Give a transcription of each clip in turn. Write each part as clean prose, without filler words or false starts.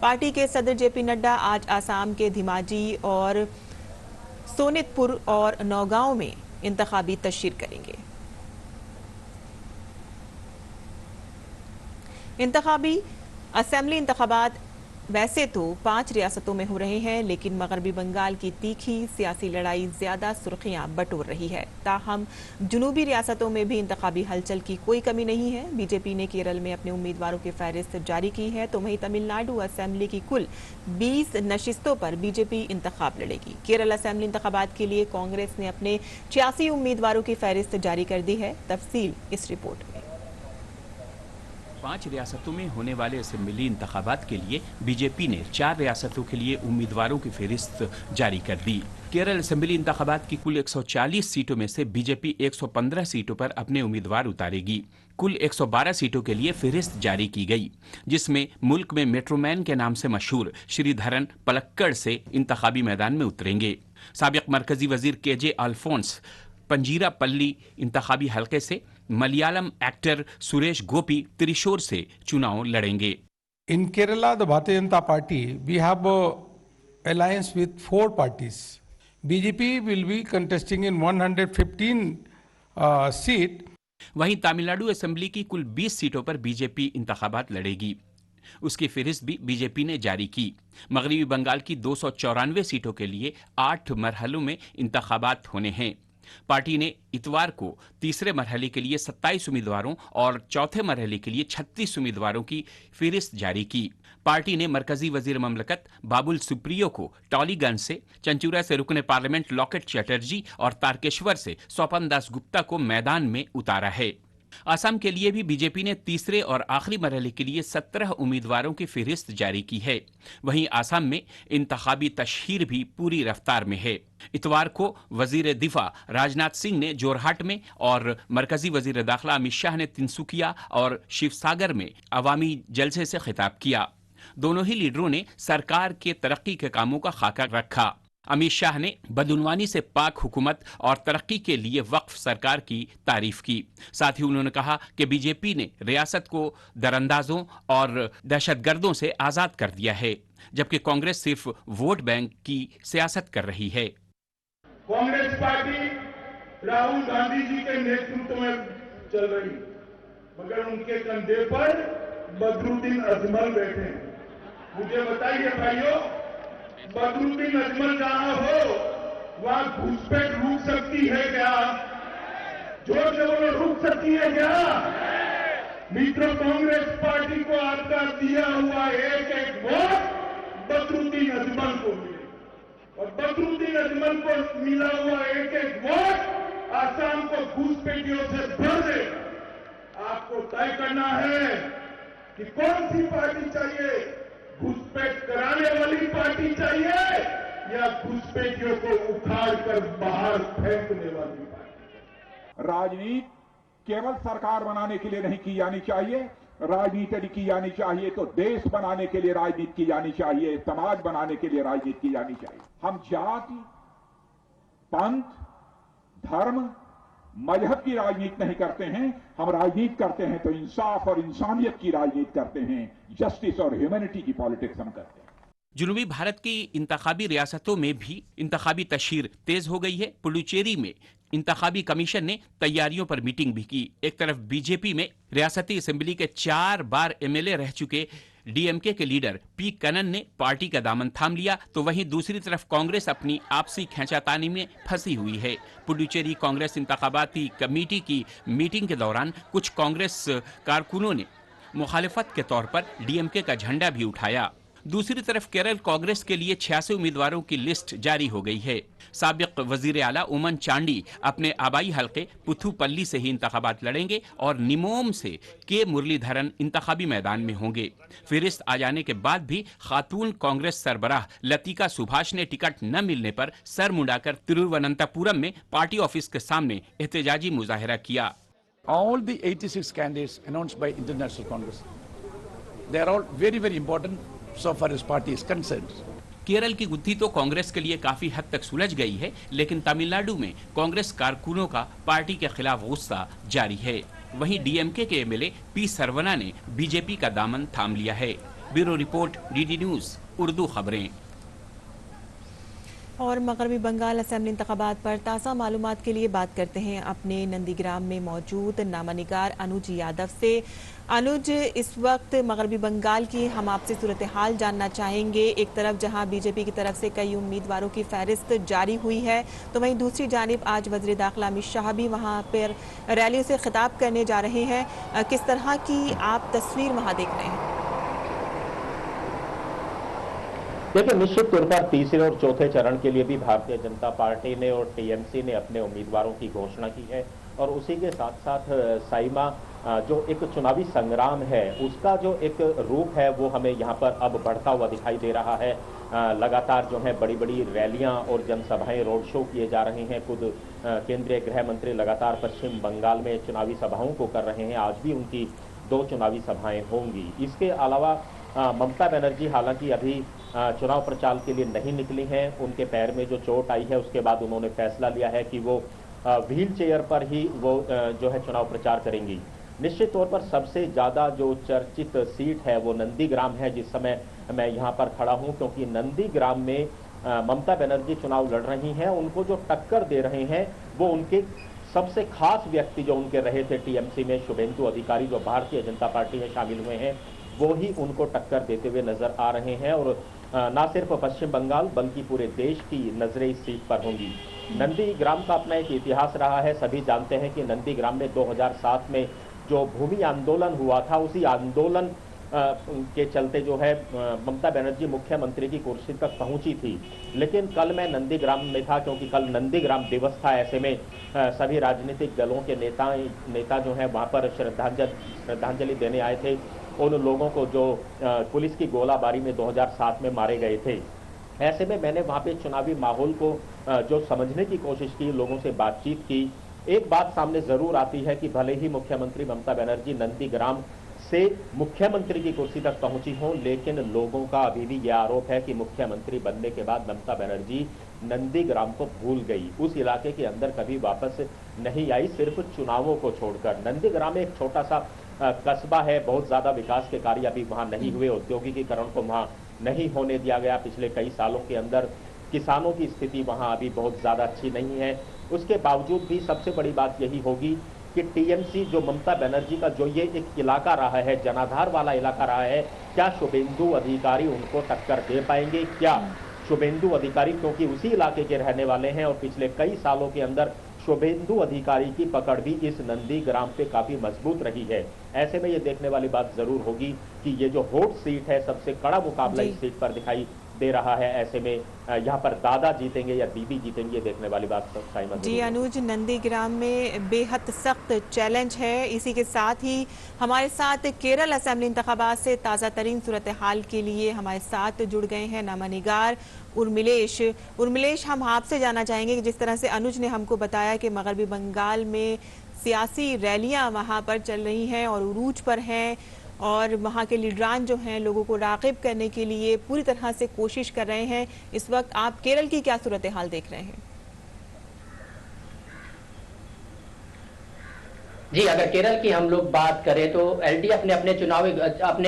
Party के सदर JP Nadda आज आसाम के धेमाजी और सोनितपुर और नौगांव में इंतखाबी तशरीर करेंगे। इंतखाबी असेंबली इंतखाबात वैसे तो 5 रियासतों में हो रहे हैं, लेकिन मगरबी बंगाल की तीखी सियासी लड़ाई ज्यादा सुर्खियां बटोर रही है। ताहम जुनूबी रियासतों में भी इंतखाबी हलचल की कोई कमी नहीं है। बीजेपी ने केरल में अपने उम्मीदवारों की फहरिस्त जारी की है, तो वहीं तमिलनाडु असेंबली की कुल 20 नशिस्तों पर बीजेपी इंतखाब लड़ेगी। केरल असेंबली इंतखाबात के लिए कांग्रेस ने अपने 86 उम्मीदवारों की फहरिस्त जारी कर दी है। तफसील इस रिपोर्ट में। 5 रियासतों में होने वाले असेंबली इंतखाबात के लिए बीजेपी ने 4 रियासतों के लिए उम्मीदवारों की फहरिस्त जारी कर दी। केरल असेंबली इंतखाबात की कुल 140 सीटों में से बीजेपी 115 सीटों पर अपने उम्मीदवार उतारेगी। कुल 112 सीटों के लिए फहरिस्त जारी की गई, जिसमें मुल्क में मेट्रोमैन के नाम से मशहूर श्रीधरन पलक्कड़ से इंतखाबी मैदान में उतरेंगे। साबिक मरकजी वजीर केजे अल्फोंस पंजीरापल्ली इंतखाबी हलके से, मलयालम एक्टर सुरेश गोपी त्रिशूर से चुनाव लड़ेंगे। In Kerala, the Bharatiya Janata Party, we have an alliance with 4 parties. BJP will be contesting in 115 seat. वहीं तमिलनाडु असेंबली की कुल 20 सीटों पर बीजेपी इंतखाबात लड़ेगी। उसकी फहरिस्त भी बीजेपी ने जारी की। मगरबी बंगाल की 294 सीटों के लिए 8 मरहलों में इंतखाबात होने हैं। पार्टी ने इतवार को तीसरे मरहले के लिए 27 उम्मीदवारों और चौथे मरहले के लिए 36 उम्मीदवारों की फहरिस्त जारी की। पार्टी ने मरकजी वजीर ममलकत बाबुल सुप्रियो को टॉलीगंज से, चंचूरा से रुकने पार्लियामेंट लॉकेट चैटर्जी और तारकेश्वर से स्वपन दास गुप्ता को मैदान में उतारा है। असम के लिए भी बीजेपी ने तीसरे और आखिरी मरहले के लिए 17 उम्मीदवारों की फहरिस्त जारी की है। वहीं असम में इंतखाबी तशहीर भी पूरी रफ्तार में है। इतवार को वजीर दिफा राजनाथ सिंह ने जोरहाट में और मरकजी वजीर दाखिला अमित शाह ने तिनसुकिया और शिवसागर में अवामी जलसे से खिताब किया। दोनों ही लीडरों ने सरकार के तरक्की के कामों का खाका रखा। अमित शाह ने बदउनवानी से पाक हुकूमत और तरक्की के लिए वक्फ सरकार की तारीफ की। साथ ही उन्होंने कहा कि बीजेपी ने रियासत को दरअंदाजों और दहशतगर्दों से आजाद कर दिया है, जबकि कांग्रेस सिर्फ वोट बैंक की सियासत कर रही है। कांग्रेस पार्टी राहुल गांधी जी के नेतृत्व में चल रही, मगर उनके कंधे पर बदरुद्दीन अजमल बैठे हैं। मुझे बताइए भाइयों, बदरुद्दीन अजमल जहां हो वहां घुसपैठ रुक सकती है क्या? जोर से बोलो, रुक सकती है क्या? मित्रों, कांग्रेस पार्टी को आपका दिया हुआ एक वोट बदरुद्दीन अजमल को मिले, और बदरुद्दीन अजमल को मिला हुआ एक वोट आसाम को घुसपैठियों से भर देगा। आपको तय करना है कि कौन सी पार्टी चाहिए, घुसपैठ कराने वाली पार्टी चाहिए या घुसपैठियों को उखाड़ कर बाहर फेंकने वाली पार्टी? राजनीति केवल सरकार बनाने के लिए नहीं की जानी चाहिए। राजनीति की जानी चाहिए तो देश बनाने के लिए राजनीति की जानी चाहिए, समाज बनाने के लिए राजनीति की जानी चाहिए। हम जाति, पंथ, धर्म, मजहब की राजनीति नहीं करते हैं। हम राजनीति करते हैं तो इंसाफ और इंसानियत की राजनीति करते हैं, जस्टिस और ह्यूमैनिटी की पॉलिटिक्स हम करते हैं। जुनूबी भारत की इंतखाबी रियासतों में भी इंतखाबी तशहीर तेज हो गई है। पुडुचेरी में इंतखाबी कमीशन ने तैयारियों पर मीटिंग भी की। एक तरफ बीजेपी में रियासती असेंबली के 4 बार एमएलए रह चुके डीएमके के लीडर पी कनन ने पार्टी का दामन थाम लिया, तो वहीं दूसरी तरफ कांग्रेस अपनी आपसी खींचातानी में फंसी हुई है। पुडुचेरी कांग्रेस इंतखाबाती कमेटी की मीटिंग के दौरान कुछ कांग्रेस कारकुनों ने मुखालिफत के तौर पर डीएमके का झंडा भी उठाया। दूसरी तरफ केरल कांग्रेस के लिए 86 उम्मीदवारों की लिस्ट जारी हो गई है। साबिक वजीर आला उमन चांडी अपने आबाई हलके पुथुपल्ली से ही इंतखाबात लड़ेंगे और निमोम से के मुरलीधरन इंतखाबी मैदान में होंगे। फहरिस्त आ जाने के बाद भी खातून कांग्रेस सरबराह लतिका सुभाष ने टिकट न मिलने पर सर मुंडाकर तिरुवनंतपुरम में पार्टी ऑफिस के सामने एहतजाजी मुजाहिरा किया। All the 86 candidates announced by International Congress, they are all very, very important so far as party is concerned. Kerala की गुत्थी तो कांग्रेस के लिए काफी हद तक सुलझ गई है, लेकिन तमिलनाडु में कांग्रेस कारकुनों का पार्टी के खिलाफ गुस्सा जारी है। वहीं डीएमके के एमएलए पी सर्वना ने बीजेपी का दामन थाम लिया है। Bureau report, DD news Urdu खबरें। और मगरबी बंगाल असेंबली इंतखाबात पर ताज़ा मालूमात के लिए बात करते हैं अपने नंदीग्राम में मौजूद नामानिगार अनुज यादव से। अनुज, इस वक्त मगरबी बंगाल की हम आपसे सूरत हाल जानना चाहेंगे। एक तरफ जहां बीजेपी की तरफ से कई उम्मीदवारों की फहरिस्त जारी हुई है, तो वहीं दूसरी जानिब आज वज़ीर दाखिला अमित शाह भी वहां पर रैलियों से खिताब करने जा रहे हैं। किस तरह की आप तस्वीर वहां देख रहे हैं? देखिए, निश्चित तौर पर तीसरे और चौथे चरण के लिए भी भारतीय जनता पार्टी ने और टीएमसी ने अपने उम्मीदवारों की घोषणा की है और उसी के साथ साथ साइमा जो एक चुनावी संग्राम है उसका जो एक रूप है वो हमें यहाँ पर अब बढ़ता हुआ दिखाई दे रहा है। लगातार जो है बड़ी बड़ी रैलियां और जनसभाएं, रोड शो किए जा रहे हैं। खुद केंद्रीय गृह मंत्री लगातार पश्चिम बंगाल में चुनावी सभाओं को कर रहे हैं। आज भी उनकी 2 चुनावी सभाएं होंगी। इसके अलावा ममता बनर्जी हालांकि अभी चुनाव प्रचार के लिए नहीं निकली हैं। उनके पैर में जो चोट आई है उसके बाद उन्होंने फैसला लिया है कि वो व्हील चेयर पर ही वो जो है चुनाव प्रचार करेंगी। निश्चित तौर पर सबसे ज्यादा जो चर्चित सीट है वो नंदीग्राम है। जिस समय मैं यहाँ पर खड़ा हूँ, क्योंकि नंदीग्राम में ममता बनर्जी चुनाव लड़ रही हैं, उनको जो टक्कर दे रहे हैं वो उनके सबसे खास व्यक्ति जो उनके रहे थे टीएमसी में, शुभेंदु अधिकारी, जो भारतीय जनता पार्टी में शामिल हुए हैं, वो ही उनको टक्कर देते हुए नजर आ रहे हैं। और न सिर्फ पश्चिम बंगाल बल्कि पूरे देश की नजरें इस सीट पर होंगी। नंदीग्राम का अपना एक इतिहास रहा है। सभी जानते हैं कि नंदीग्राम में 2007 में जो भूमि आंदोलन हुआ था, उसी आंदोलन के चलते जो है ममता बनर्जी मुख्यमंत्री की कुर्सी तक पहुंची थी। लेकिन कल मैं नंदीग्राम में था, क्योंकि कल नंदीग्राम दिवस था। ऐसे में सभी राजनीतिक दलों के नेता जो हैं वहां पर श्रद्धांजलि देने आए थे उन लोगों को जो पुलिस की गोलाबारी में 2007 में मारे गए थे। ऐसे में मैंने वहां पे चुनावी माहौल को जो समझने की कोशिश की, लोगों से बातचीत की। एक बात सामने जरूर आती है कि भले ही मुख्यमंत्री ममता बनर्जी नंदीग्राम से मुख्यमंत्री की कुर्सी तक पहुंची हो, लेकिन लोगों का अभी भी यह आरोप है कि मुख्यमंत्री बनने के बाद ममता बनर्जी नंदीग्राम को भूल गई, उस इलाके के अंदर कभी वापस नहीं आई, सिर्फ चुनावों को छोड़कर। नंदीग्राम एक छोटा सा कस्बा है, बहुत ज्यादा विकास के कार्य अभी वहां नहीं हुए, औद्योगिकीकरण को वहां नहीं होने दिया गया पिछले कई सालों के अंदर। किसानों की स्थिति वहां अभी बहुत ज्यादा अच्छी नहीं है। उसके बावजूद भी सबसे बड़ी बात यही होगी कि टीएमसी जो ममता बनर्जी का जो ये एक इलाका रहा है, जनाधार वाला इलाका रहा है, क्या शुभेंदु अधिकारी उनको टक्कर दे पाएंगे? क्या शुभेंदु अधिकारी, क्योंकि उसी इलाके के रहने वाले हैं और पिछले कई सालों के अंदर शुभेंदु अधिकारी की पकड़ भी इस नंदीग्राम पे काफी मजबूत रही है। ऐसे में ये देखने वाली बात जरूर होगी कि ये जो हॉट सीट है, सबसे कड़ा मुकाबला इस सीट पर दिखाई दे रहा है। ऐसे में यहाँ पर दादा जीतेंगे या दीदी जीतेंगे, देखने वाली बात जी अनुज, नंदीग्राम में बेहद सख्त चैलेंज है। इसी के साथ ही हमारे साथ केरल असेंबली इंतखाबात से ताज़ा तरीन सूरत हाल के लिए हमारे साथ जुड़ गए हैं नामानिगार उर्मिलेश, हम आपसे जानना चाहेंगे कि जिस तरह से अनुज ने हमको बताया कि मगरबी बंगाल में सियासी रैलियां वहां पर चल रही हैं और उरूज पर हैं और वहां के लीडरान जो हैं लोगों को राग़िब करने के लिए पूरी तरह से कोशिश कर रहे हैं। इस वक्त आप केरल की क्या सूरत हाल देख रहे हैं? जी, अगर केरल की हम लोग बात करें तो एलडीएफ ने अपने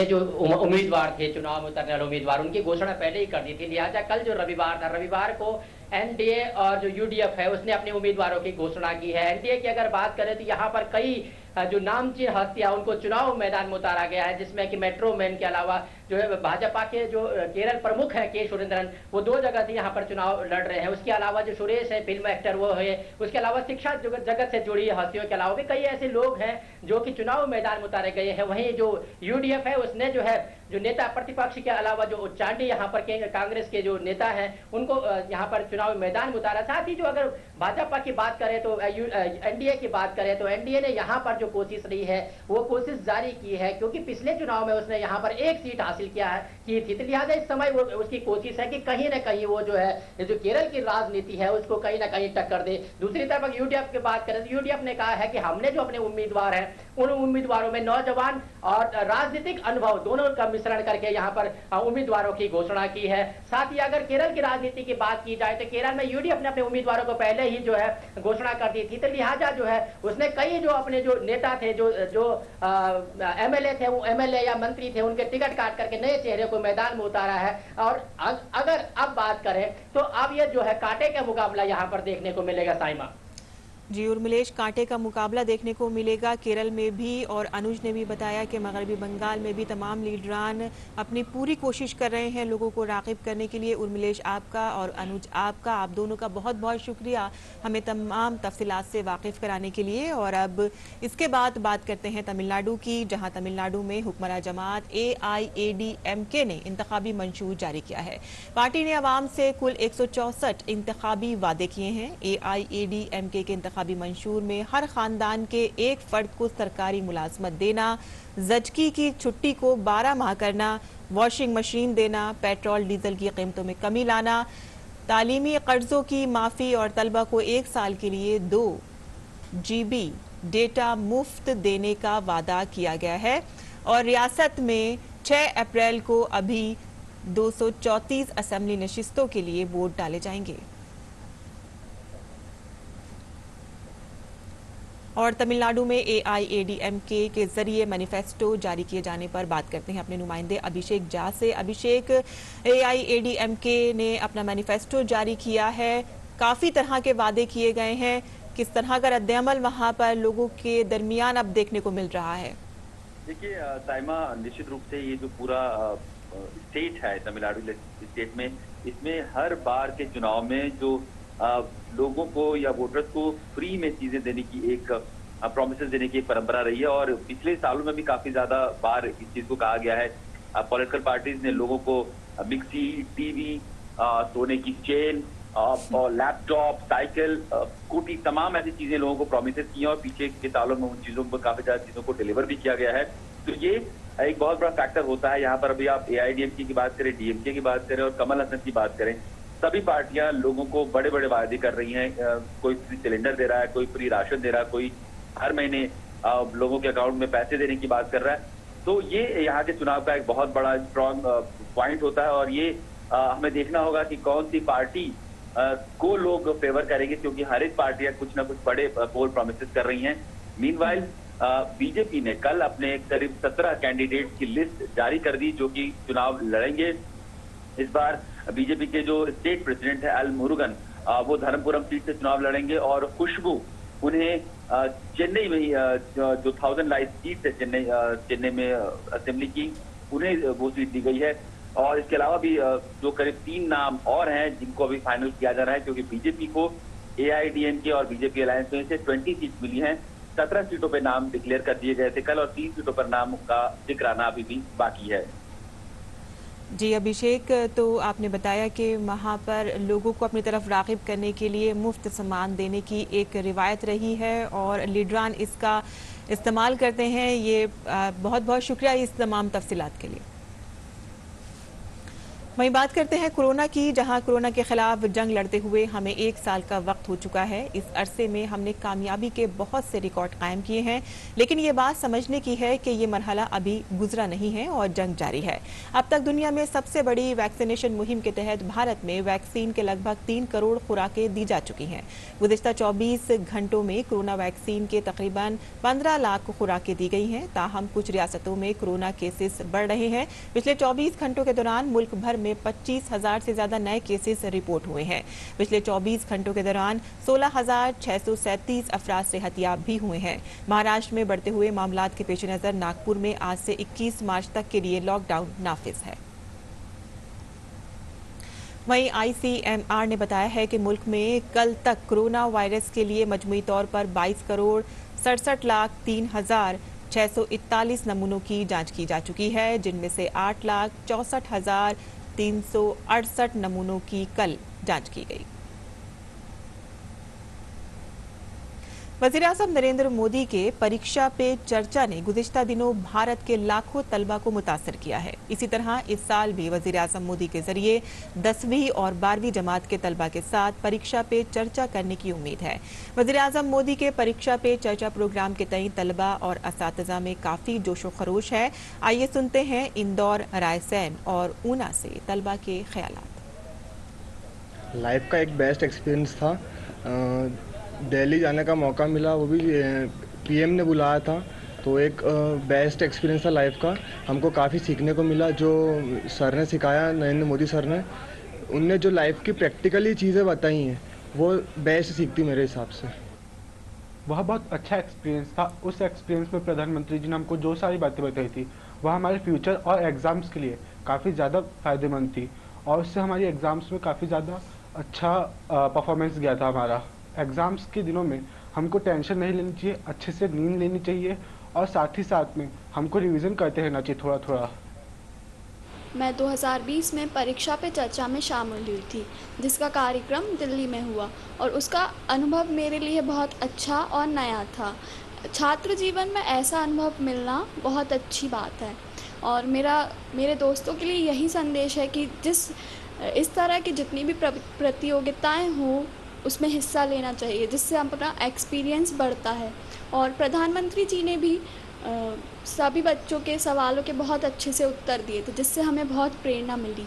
जो उम्मीदवार थे, चुनाव में उतरने वाले उम्मीदवार, उनकी घोषणा पहले ही कर दी थी। लिहाजा कल जो रविवार था, रविवार को एनडीए और जो यूडीएफ है उसने अपने उम्मीदवारों की घोषणा की है। एनडीए की अगर बात करें तो यहाँ पर कई जो नामचीन हस्तियां उनको चुनाव मैदान में उतारा गया है, जिसमें कि मेट्रो मैन के अलावा जो है भाजपा के जो केरल प्रमुख है के सुरेंद्रन, वो 2 जगह से यहाँ पर चुनाव लड़ रहे हैं। उसके अलावा जो सुरेश है, फिल्म एक्टर, वो है। उसके अलावा शिक्षा जगत से जुड़ी हस्तियों के अलावा भी कई ऐसे लोग हैं जो कि चुनाव मैदान में उतारे गए हैं। वहीं जो यूडीएफ है उसने जो है जो नेता प्रतिपक्ष के अलावा जो उच्चांडी यहाँ पर कांग्रेस के जो नेता हैं उनको यहाँ पर चुनाव मैदान में उतारा। साथ ही जो अगर भाजपा की बात करें तो एनडीए की बात करें तो एनडीए ने यहाँ पर जो कोशिश रही है वो कोशिश जारी की है, क्योंकि पिछले चुनाव में उसने यहाँ पर 1 सीट हासिल की थी। तो लिहाजा इस समय वो उसकी कोशिश है कि कहीं ना कहीं वो जो है जो केरल की राजनीति है उसको कहीं ना कहीं टक्कर दे। दूसरी तरफ यूडीएफ की बात करें तो यूडीएफ ने कहा है कि हमने जो अपने उम्मीदवार हैं उन उम्मीदवारों में नौजवान और राजनीतिक अनुभव दोनों का मिश्रण करके यहाँ पर उम्मीदवारों की घोषणा की है। साथ ही अगर केरल की राजनीति की बात की जाए तो केरल में यूडीएफ ने अपने उम्मीदवारों को पहले ही जो है घोषणा कर दी थी। तो लिहाजा जो है उसने कई जो अपने जो नेता थे, जो एमएलए थे, वो एमएलए या मंत्री थे, उनके टिकट काट करके नए चेहरे को मैदान में उतारा है। और अगर अब बात करें तो अब ये जो है कांटे का मुकाबला यहाँ पर देखने को मिलेगा साइमा। जी उर्मिलेश, कांटे का मुकाबला देखने को मिलेगा केरल में भी, और अनुज ने भी बताया कि मगरबी बंगाल में भी तमाम लीडरान अपनी पूरी कोशिश कर रहे हैं लोगों को राग़िब करने के लिए। उर्मिलेश आपका और अनुज आपका, आप दोनों का बहुत बहुत शुक्रिया हमें तमाम तफसीलात से वाकिफ़ कराने के लिए। और अब इसके बाद बात करते हैं तमिलनाडु की, जहाँ तमिलनाडु में हुक्मरान जमात AIADMK ने इंतखाबी मंशूर जारी किया है। पार्टी ने अवाम से कुल 164 इंतखाबी वादे किए हैं। AIADMK के इंतखाबी मंशूर में हर खानदान के एक फर्द को सरकारी मुलाजमत देना, जचकी की छुट्टी को 12 माह करना, वॉशिंग मशीन देना, पेट्रोल डीजल की कीमतों में कमी लाना, तालीमी कर्जों की माफ़ी और तलबा को 1 साल के लिए 2 GB डेटा मुफ्त देने का वादा किया गया है। और रियासत में 6 अप्रैल को अभी 234 असेंबली नशिस्तों के लिए वोट डाले जाएंगे। और तमिलनाडु में AIADMK के जरिए मैनिफेस्टो जारी किए जाने पर बात करते हैं अपने नुमाइंदे अभिषेक झा से। अभिषेक, AIADMK ने अपना मैनिफेस्टो जारी किया है, काफ़ी तरह के वादे किए गए हैं, किस तरह का रद्द-ए-अमल वहाँ पर लोगों के दरमियान अब देखने को मिल रहा है? देखिए साइमा, निश्चित रूप से ये जो पूरा स्टेट है तमिलनाडु स्टेट में, इसमें हर बार के चुनाव में जो लोगों को या वोटर्स को फ्री में चीजें देने की एक प्रॉमिसेस देने की एक परंपरा रही है। और पिछले सालों में भी काफी ज्यादा बार इस चीज को कहा गया है। पॉलिटिकल पार्टीज ने लोगों को मिक्सी, टीवी, सोने की चेन और लैपटॉप, साइकिल, स्कूटी, तमाम ऐसी चीजें लोगों को प्रॉमिसेस की हैं और पीछे के सालों में उन चीजों पर काफी ज्यादा चीजों को डिलीवर भी किया गया है। तो ये एक बहुत बड़ा फैक्टर होता है। यहाँ पर अभी आप AIADMK की बात करें, DMK की बात करें और कमल हसन की बात करें, सभी पार्टियां लोगों को बड़े बड़े वादे कर रही हैं। कोई फ्री सिलेंडर दे रहा है, कोई फ्री राशन दे रहा है, कोई हर महीने लोगों के अकाउंट में पैसे देने की बात कर रहा है। तो ये यहाँ के चुनाव का एक बहुत बड़ा स्ट्रॉन्ग पॉइंट होता है। और ये हमें देखना होगा कि कौन सी पार्टी को लोग फेवर करेंगे, क्योंकि हर एक पार्टियां कुछ ना कुछ बड़े पोल प्रॉमिसेस कर रही हैं। मीनवाइल बीजेपी ने कल अपने करीब 17 कैंडिडेट की लिस्ट जारी कर दी जो कि चुनाव लड़ेंगे। इस बार बीजेपी के जो स्टेट प्रेसिडेंट है एल मुरुगन, वो धर्मपुरम सीट से चुनाव लड़ेंगे। और खुशबू, उन्हें चेन्नई में जो 1000 लाइफ सीट है चेन्नई में असेंबली की, उन्हें वो सीट दी गई है। और इसके अलावा भी जो करीब 3 नाम और हैं जिनको अभी फाइनल किया जा रहा है, क्योंकि बीजेपी को AIADMK और बीजेपी अलायंस में से 20 सीट मिली हैं। 17 सीटों पर नाम डिक्लेयर कर दिए गए थे कल और 3 सीटों पर नाम का जिक्र आना अभी भी बाकी है। जी अभिषेक, तो आपने बताया कि वहाँ पर लोगों को अपनी तरफ राग़िब करने के लिए मुफ्त सामान देने की एक रिवायत रही है और लीडरान इसका इस्तेमाल करते हैं। ये बहुत बहुत शुक्रिया इस तमाम तफसीलात के लिए। वहीं बात करते हैं कोरोना की, जहां कोरोना के खिलाफ जंग लड़ते हुए हमें 1 साल का वक्त हो चुका है। इस अरसे में हमने कामयाबी के बहुत से रिकॉर्ड कायम किए हैं, लेकिन ये बात समझने की है कि ये मरहला अभी गुजरा नहीं है और जंग जारी है। अब तक दुनिया में सबसे बड़ी वैक्सीनेशन मुहिम के तहत भारत में वैक्सीन के लगभग 3 करोड़ खुराकें दी जा चुकी हैं। गुज़िश्ता 24 घंटों में कोरोना वैक्सीन के तकरीबन 15 लाख खुराकें दी गई हैं। ताहम कुछ रियासतों में कोरोना केसेस बढ़ रहे हैं। पिछले 24 घंटों के दौरान मुल्क भर में 25,000 से ज्यादा नए केसेस रिपोर्ट हुए हैं। पिछले 24 घंटों के दौरान 16,637 अफराद सेहतियाब भी हुए हैं। महाराष्ट्र में बढ़ते हुए मामलात के पेश नजर नागपुर में आज से 21 मार्च तक के लिए लॉकडाउन नाफिज है। वहीं ICMR ने बताया है कि मुल्क में कल तक कोरोना वायरस के लिए मजमूई तौर पर 22,67,03,641 नमूनों की जांच की जा चुकी है, जिनमें से 8,64,368 नमूनों की कल जांच की गई। वज़ीर-ए-आज़म नरेंद्र मोदी के परीक्षा पे चर्चा ने गुज़िश्ता दिनों भारत के लाखों तलबा को मुतासर किया है। इसी तरह इस साल भी वज़ीर-ए-आज़म मोदी के जरिए 10वीं और 12वीं जमात के तलबा के साथ परीक्षा पे चर्चा करने की उम्मीद है। वज़ीर-ए-आज़म मोदी के परीक्षा पे चर्चा प्रोग्राम के तई तलबा और असातिज़ा में काफ़ी जोशो खरोश है। आइए सुनते हैं इंदौर, रायसेन और ऊना से तलबा के ख्यालात। लाइफ का एक बेस्ट एक्सपीरियंस था। दिल्ली जाने का मौका मिला, वो भी पीएम ने बुलाया था, तो एक बेस्ट एक्सपीरियंस था लाइफ का। हमको काफ़ी सीखने को मिला। जो सर ने सिखाया, नरेंद्र मोदी सर ने, उनने जो लाइफ की प्रैक्टिकली चीज़ें बताई हैं वो बेस्ट सीखती मेरे हिसाब से। वह बहुत अच्छा एक्सपीरियंस था। उस एक्सपीरियंस में प्रधानमंत्री जी ने हमको जो सारी बातें बताई थी वह हमारे फ्यूचर और एग्ज़ाम्स के लिए काफ़ी ज़्यादा फ़ायदेमंद थी, और उससे हमारी एग्ज़ाम्स में काफ़ी ज़्यादा अच्छा परफॉर्मेंस गया था हमारा। एग्ज़ाम्स के दिनों में हमको टेंशन नहीं लेनी चाहिए, अच्छे से नींद लेनी चाहिए, और साथ ही साथ में हमको रिवीजन करते रहना चाहिए थोड़ा थोड़ा। मैं 2020 में परीक्षा पे चर्चा में शामिल हुई थी, जिसका कार्यक्रम दिल्ली में हुआ, और उसका अनुभव मेरे लिए बहुत अच्छा और नया था। छात्र जीवन में ऐसा अनुभव मिलना बहुत अच्छी बात है, और मेरे दोस्तों के लिए यही संदेश है कि इस तरह की जितनी भी प्रतियोगिताएं हों उसमें हिस्सा लेना चाहिए, जिससे अपना एक्सपीरियंस बढ़ता है। और प्रधानमंत्री जी ने भी सभी बच्चों के सवालों के बहुत अच्छे से उत्तर दिए थे, जिससे हमें बहुत प्रेरणा मिली।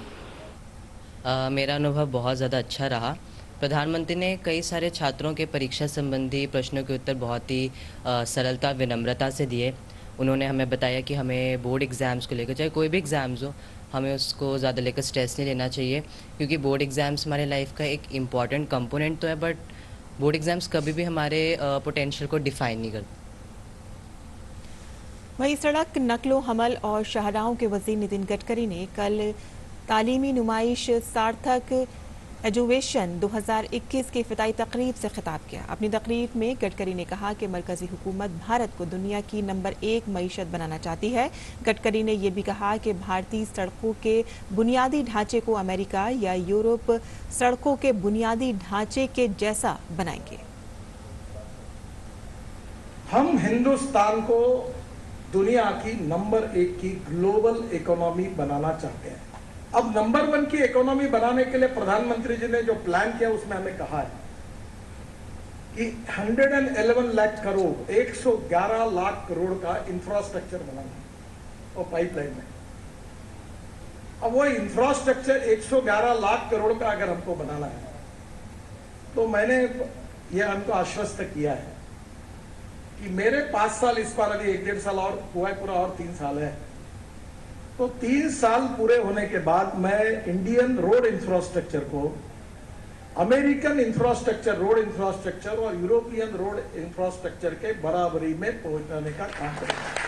मेरा अनुभव बहुत ज़्यादा अच्छा रहा। प्रधानमंत्री ने कई सारे छात्रों के परीक्षा संबंधी प्रश्नों के उत्तर बहुत ही सरलता विनम्रता से दिए। उन्होंने हमें बताया कि हमें बोर्ड एग्ज़ाम्स को लेकर, चाहे कोई भी एग्ज़ाम्स हो, हमें उसको ज़्यादा लेकर स्ट्रेस नहीं लेना चाहिए, क्योंकि बोर्ड एग्ज़ाम्स हमारे लाइफ का एक इम्पॉर्टेंट कंपोनेंट तो है, बट बोर्ड एग्ज़ाम्स कभी भी हमारे पोटेंशियल को डिफ़ाइन नहीं करते। वहीं सड़क नकलो हमल और शाहराहों के वज़ीर नितिन गडकरी ने कल तालीमी नुमाइश सार्थक एजुकेशन 2021 की इफ्तिताई तकरीब से खिताब किया। अपनी तकरीब में गडकरी ने कहा कि मरकजी हुकूमत भारत को दुनिया की नंबर 1 मईशत बनाना चाहती है। गडकरी ने यह भी कहा कि भारतीय सड़कों के बुनियादी ढांचे को अमेरिका या यूरोप सड़कों के बुनियादी ढांचे के जैसा बनाएंगे। हम हिंदुस्तान को दुनिया की नंबर 1 की ग्लोबल इकोनॉमी बनाना चाहते हैं। अब नंबर 1 की इकोनॉमी बनाने के लिए प्रधानमंत्री जी ने जो प्लान किया उसमें हमें कहा है कि 111 लाख करोड़ 111 लाख करोड़ का इंफ्रास्ट्रक्चर बनाना और पाइपलाइन में। अब वो इंफ्रास्ट्रक्चर 111 लाख करोड़ का अगर हमको बनाना है तो मैंने ये हमको आश्वस्त किया है कि मेरे 5 साल इस बार, अभी 1-1.5 साल और हुआ है पूरा, और 3 साल है, तो 3 साल पूरे होने के बाद मैं इंडियन रोड इंफ्रास्ट्रक्चर को अमेरिकन इंफ्रास्ट्रक्चर, रोड इंफ्रास्ट्रक्चर और यूरोपियन रोड इंफ्रास्ट्रक्चर के बराबरी में पहुंचाने का काम करूंगा।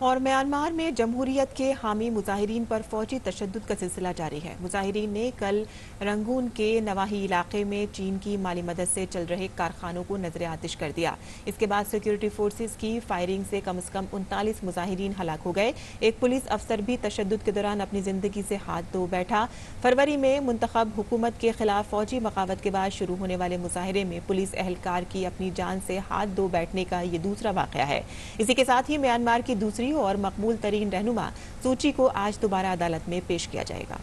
और म्यांमार में जमहूरियत के हामी मुजाहिरीन पर फौजी तशद्दुद का सिलसिला जारी है। मुजाहिरीन ने कल रंगून के नवाही इलाके में चीन की माली मदद से चल रहे कारखानों को नजर आतिश कर दिया। इसके बाद सिक्योरिटी फोर्सेस की फायरिंग से कम 39 मुजाहिरीन हलाक हो गए। एक पुलिस अफसर भी तशद्दुद के दौरान अपनी जिंदगी से हाथ धो बैठा। फरवरी में मुंतखब हुकूमत के खिलाफ फौजी बगावत के बाद शुरू होने वाले मुजाहिरे में पुलिस एहलकार की अपनी जान से हाथ धो बैठने का ये दूसरा वाकया है। इसी के साथ ही म्यांमार की दूसरी और मकबूल तरीन रहनुमा सूची को आज दोबारा अदालत में पेश किया जाएगा।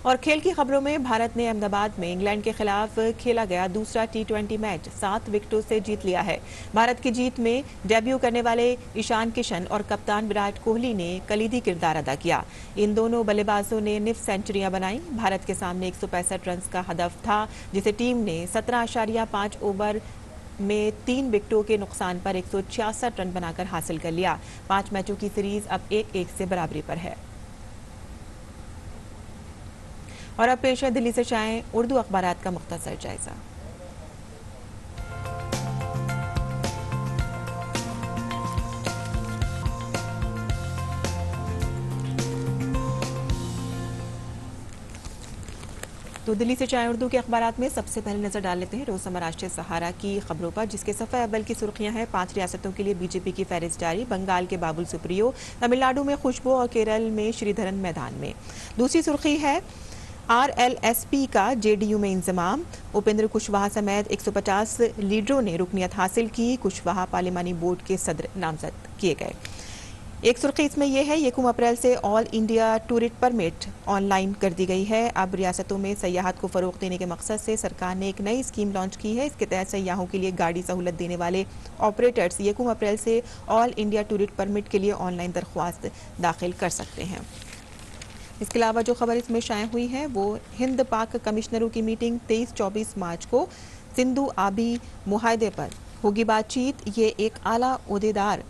और खेल की खबरों में भारत ने अहमदाबाद में इंग्लैंड के खिलाफ खेला गया दूसरा T20 मैच 7 विकेटों से जीत लिया है। भारत की जीत में डेब्यू करने वाले ईशान किशन और कप्तान विराट कोहली ने कलीदी किरदार अदा किया। इन दोनों बल्लेबाजों ने निफ सेंचुरियां बनाई। भारत के सामने 165 रन का हदफ था, जिसे टीम ने 17.5 ओवर में 3 विकेटों के नुकसान पर 166 रन बनाकर हासिल कर लिया। 5 मैचों की सीरीज अब 1-1 से बराबरी पर है। और अब पेश है दिल्ली से शाये उर्दू अखबारात का मुख्तसर जायजा। तो दिल्ली से चाय उर्दू के अखबारात में सबसे पहले नजर डाल लेते हैं रोजमर्रा राष्ट्रीय सहारा की खबरों पर, जिसके सफ़े अव्वल की सुर्खियां हैं। 5 रियासतों के लिए बीजेपी की फहरिस्त जारी। बंगाल के बाबुल सुप्रियो, तमिलनाडु में खुशबू और केरल में श्रीधरन मैदान में। दूसरी सुर्खी है RLSP का JDU में इंजमाम। उपेंद्र कुशवाहा समेत 150 लीडरों ने रुकनियत हासिल की। कुशवाहा पार्लिमानी बोर्ड के सदर नामजद किए गए। एक सुर्खी इसमें यह है 1 अप्रैल से all India tourist permit online कर दी गई है। अब रियासतों में सयाहत को फरोग देने के मकसद से सरकार ने एक नई स्कीम लॉन्च की है। इसके तहत सयाहों के लिए गाड़ी सहूलत देने वाले ऑपरेटर्स 1 अप्रैल से ऑल इंडिया टूरिस्ट परमिट के लिए ऑनलाइन दरख्वास्त दाखिल कर सकते हैं। इसके अलावा जो खबर इसमें शाया हुई है वो हिंद पाक कमिश्नरों की मीटिंग 23-24 मार्च को सिंधु आबी मुआहदे पर होगी बातचीत, ये एक आला ओहदेदार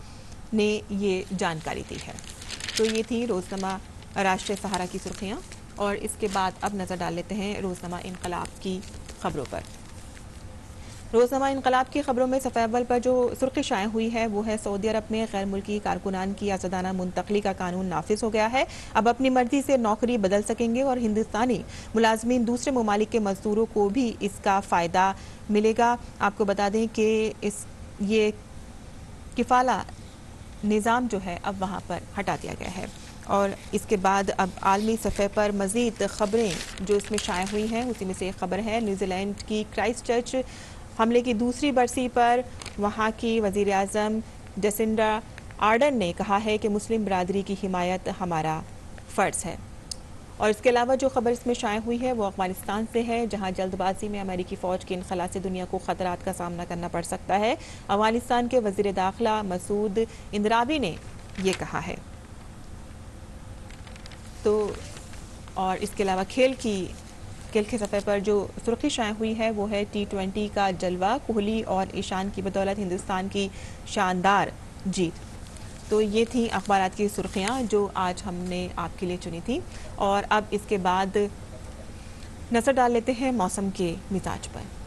ने ये जानकारी दी है। तो ये थी रोजनामा राष्ट्रीय सहारा की सुर्खियां, और इसके बाद अब नजर डाल लेते हैं रोजनामा इनकलाब की खबरों पर। रोजनामा इनकलाब की खबरों में सफ़े अव्वल पर जो सुर्खी शाया हुई है वो है सऊदी अरब में गैर मुल्की कारकुनान की आज़ादाना मुंतकली का कानून नाफिज हो गया है। अब अपनी मर्जी से नौकरी बदल सकेंगे और हिंदुस्तानी मुलाजमीन दूसरे ममालिक के मजदूरों को भी इसका फ़ायदा मिलेगा। आपको बता दें कि ये किफ़ाला निज़ाम जो है अब वहाँ पर हटा दिया गया है। और इसके बाद अब आलमी सफ़े पर मज़ीद ख़बरें जो इसमें शाया हुई हैं, उसी में से एक ख़बर है न्यूजीलैंड की क्राइस्ट चर्च हमले की दूसरी बरसी पर वहाँ की वज़ीर आज़म जेसिंडा आर्डन ने कहा है कि मुस्लिम बरादरी की हिमायत हमारा फ़र्ज़ है। और इसके अलावा जो खबर इसमें शाया हुई है वो अफगानिस्तान से है, जहाँ जल्दबाजी में अमेरिकी फ़ौज के इनखला से दुनिया को ख़तरात का सामना करना पड़ सकता है। अफगानिस्तान के वज़ीर दाखिला मसूद इंदरावी ने ये कहा है। तो और इसके अलावा खेल के सफ़े पर जो सुर्खी शाया हुई है वो है T20 का जलवा, कोहली और ईशान की बदौलत हिंदुस्तान की शानदार जीत। तो ये थी अखबारात की सुर्खियाँ जो आज हमने आपके लिए चुनी थी। और अब इसके बाद नज़र डाल लेते हैं मौसम के मिजाज पर।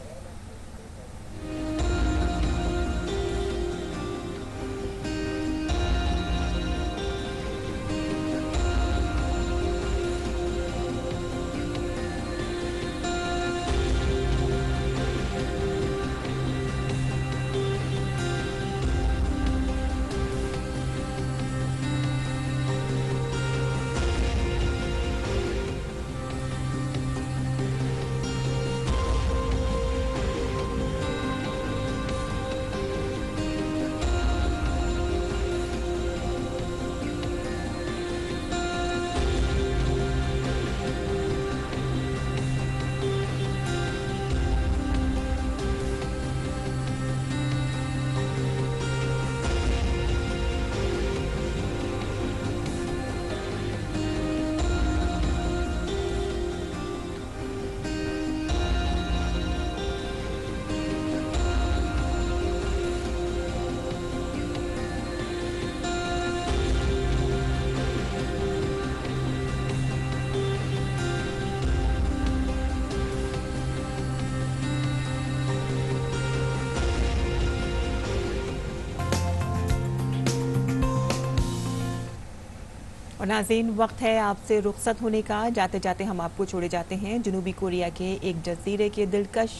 और नाज़रीन, वक्त है आपसे रुखसत होने का। जाते जाते हम आपको छोड़े जाते हैं जनूबी कोरिया के एक जजीरे के दिलकश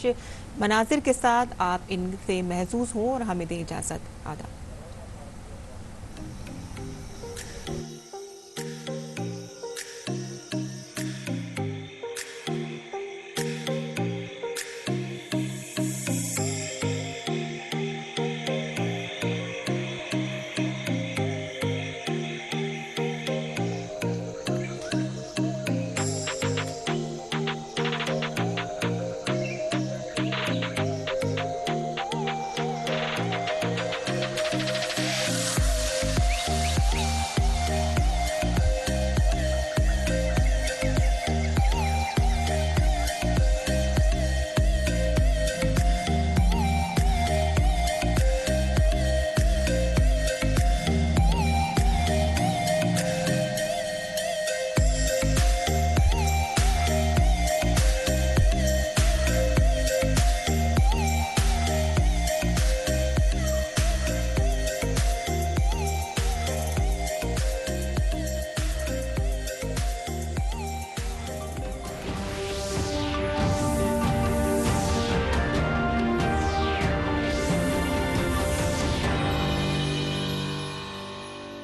मनाजिर के साथ। आप इनसे महसूस हों और हमें दें इजाज़त। आदाब।